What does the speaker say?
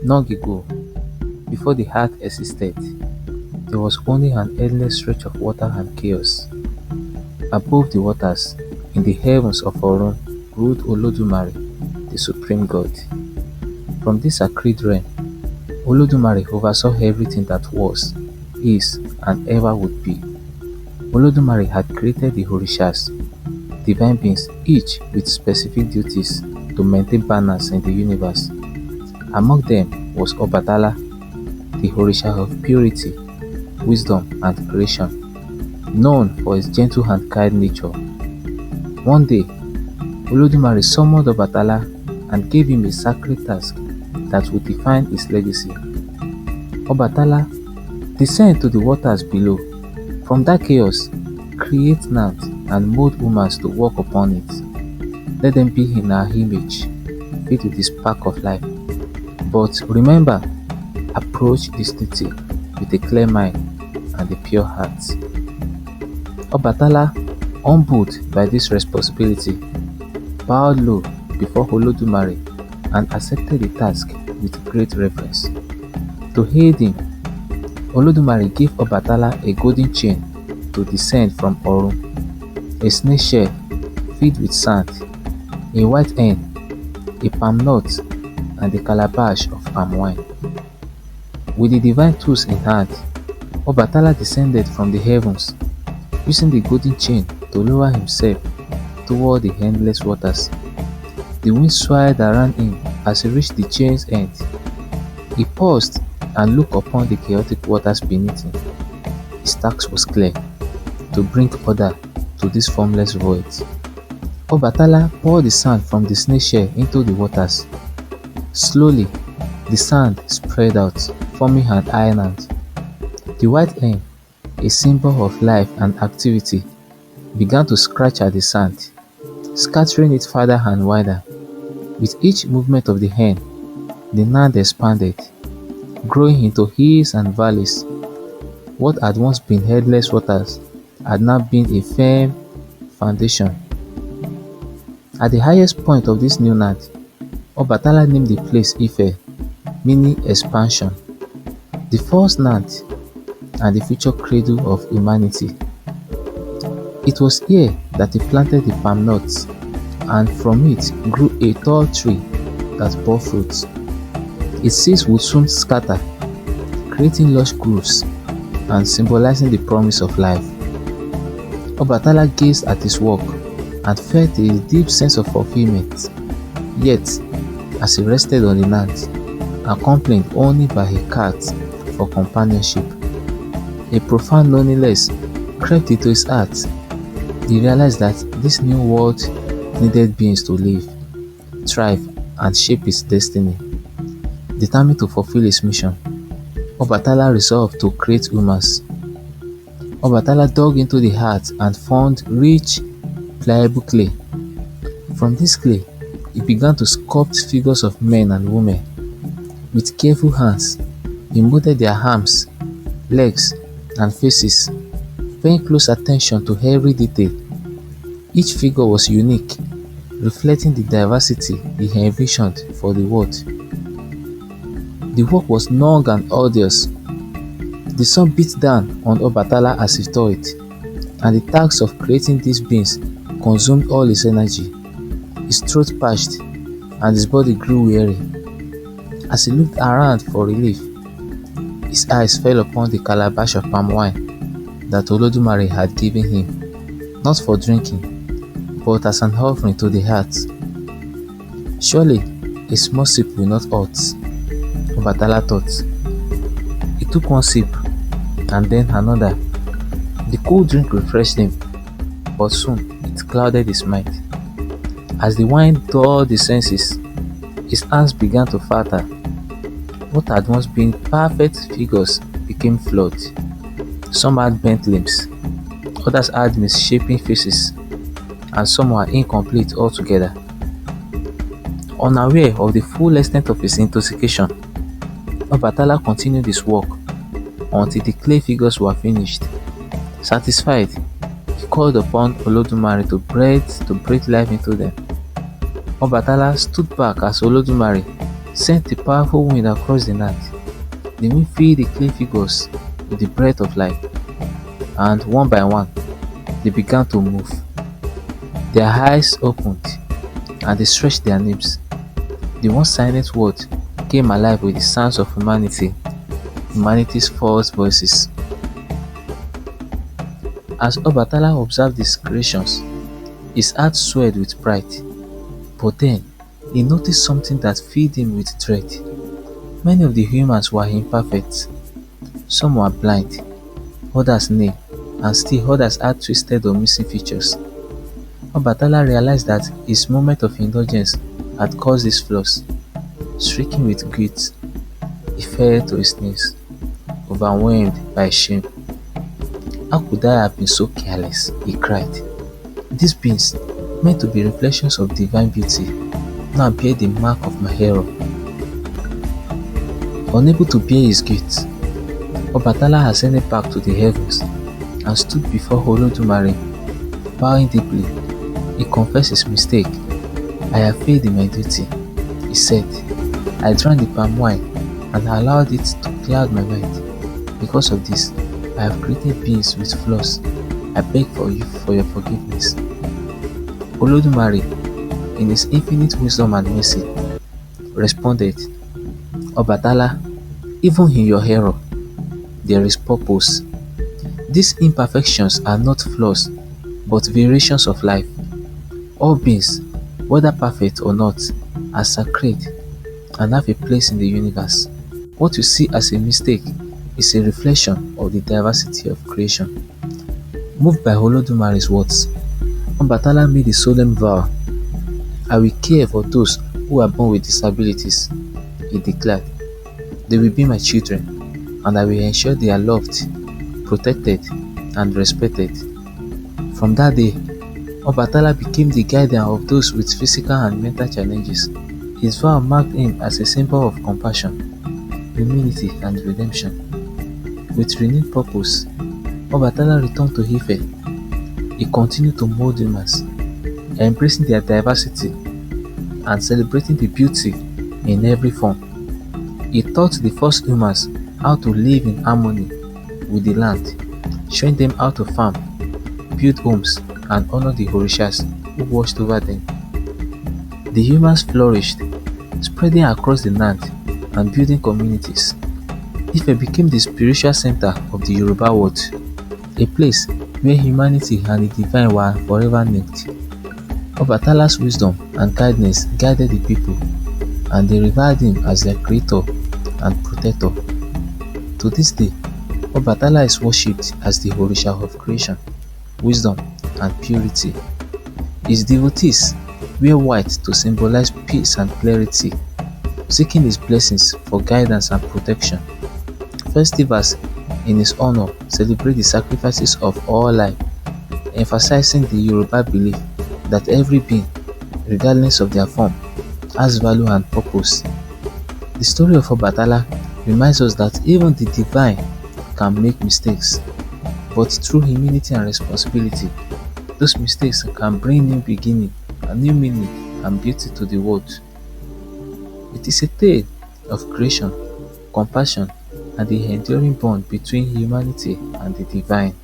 Long ago, before the earth existed, there was only an endless stretch of water and chaos. Above the waters, in the heavens of Orun, ruled Olodumare, the supreme god. From this sacred realm, Olodumare oversaw everything that was, is, and ever would be. Olodumare had created the Orishas, divine beings, each with specific duties to maintain balance in the universe. Among them was Obatala, the Orisha of purity, wisdom, and creation, known for his gentle and kind nature. One day, Olodumare summoned Obatala and gave him a sacred task that would define his legacy. Obatala, descend to the waters below. From that chaos, create land and mold humans to walk upon it. Let them be in our image, filled with the spark of life. But remember, approach this duty with a clear mind and a pure heart. Obatala, humbled by this responsibility, bowed low before Olodumare and accepted the task with great reverence. To aid him, Olodumare gave Obatala a golden chain to descend from Orun, a snail shell filled with sand, a white hen, a palm nut, and a calabash of palm wine. With the divine tools in hand, Obatala descended from the heavens, using the golden chain to lower himself toward the endless waters. The wind swirled around him as he reached the chain's end. He paused and looked upon the chaotic waters beneath him. His task was clear: to bring order to this formless void. Obatala poured the sand from the snail shell into the waters. Slowly, the sand spread out, forming an island. The white hen, a symbol of life and activity, began to scratch at the sand, scattering it farther and wider. With each movement of the hen, the land expanded, growing into hills and valleys. What had once been headless waters had now been a firm foundation. At the highest point of this new land, Obatala named the place Ife, meaning expansion, the first land and the future cradle of humanity. It was here that he planted the palm nuts, and from it grew a tall tree that bore fruits. Its seeds would soon scatter, creating lush groves and symbolizing the promise of life. Obatala gazed at his work and felt a deep sense of fulfillment. Yet, as he rested on the land, accompanied only by a cat for companionship, a profound loneliness crept into his heart. He realized that this new world needed beings to live, thrive, and shape its destiny. Determined to fulfill his mission, Obatala resolved to create humans. Obatala dug into the earth and found rich, pliable clay. From this clay, he began to sculpt figures of men and women. With careful hands, he molded their arms, legs, and faces, paying close attention to every detail. Each figure was unique, reflecting the diversity he envisioned for the world. The work was long and arduous. The sun beat down on Obatala as he toiled, and the task of creating these beings consumed all his energy. His throat parched, and his body grew weary. As he looked around for relief, his eyes fell upon the calabash of palm wine that Olodumare had given him, not for drinking, but as an offering to the heart. Surely, a small sip will not hurt, Obatala thought. He took one sip, and then another. The cool drink refreshed him, but soon it clouded his mind. As the wine dulled his senses, his hands began to falter. What had once been perfect figures became flawed. Some had bent limbs, others had misshapen faces, and some were incomplete altogether. Unaware of the full extent of his intoxication, Obatala continued his work until the clay figures were finished. Satisfied, he called upon Olodumare to breathe life into them. Obatala stood back as Olodumare sent a powerful wind across the night. The wind filled the clay figures with the breath of life, and one by one, they began to move. Their eyes opened, and they stretched their names. The once silent world came alive with the sounds of humanity's false voices. As Obatala observed these creations, his heart swelled with pride. But then, he noticed something that filled him with dread. Many of the humans were imperfect. Some were blind, others lame, and still others had twisted or missing features. Obatala realized that his moment of indulgence had caused these flaws. Stricken with guilt, he fell to his knees, overwhelmed by shame. How could I have been so careless? He cried. These beings, meant to be reflections of divine beauty, now bear the mark of my error. Unable to bear his guilt, Obatala ascended back to the heavens and stood before Olodumare. Bowing deeply, he confessed his mistake. I have failed in my duty, he said. I drank the palm wine and allowed it to cloud my mind. Because of this, I have created beings with flaws. I beg for you for your forgiveness. Olodumare, in his infinite wisdom and mercy, responded, Obatala, even in your error, there is purpose. These imperfections are not flaws, but variations of life. All beings, whether perfect or not, are sacred and have a place in the universe. What you see as a mistake is a reflection of the diversity of creation. Moved by Olodumare's words, Obatala made a solemn vow. I will care for those who are born with disabilities, he declared. They will be my children, and I will ensure they are loved, protected, and respected. From that day, Obatala became the guardian of those with physical and mental challenges. His vow marked him as a symbol of compassion, humility, and redemption. With renewed purpose, Obatala returned to Ife. He continued to mold humans, embracing their diversity and celebrating the beauty in every form. He taught the first humans how to live in harmony with the land, showing them how to farm, build homes, and honor the Orishas who watched over them. The humans flourished, spreading across the land and building communities. Ife became the spiritual center of the Yoruba world, a place where humanity and the divine were forever linked. Obatala's wisdom and kindness guided the people, and they revered him as their creator and protector. To this day, Obatala is worshipped as the Orisha of creation, wisdom, and purity. His devotees wear white to symbolize peace and clarity, seeking his blessings for guidance and protection. Festivals in his honor celebrate the sacrifices of all life, emphasizing the Yoruba belief that every being, regardless of their form, has value and purpose. The story of Obatala reminds us that even the divine can make mistakes, but through humility and responsibility, those mistakes can bring new beginning, a new meaning and beauty to the world. It is a tale of creation, compassion, and the enduring bond between humanity and the divine.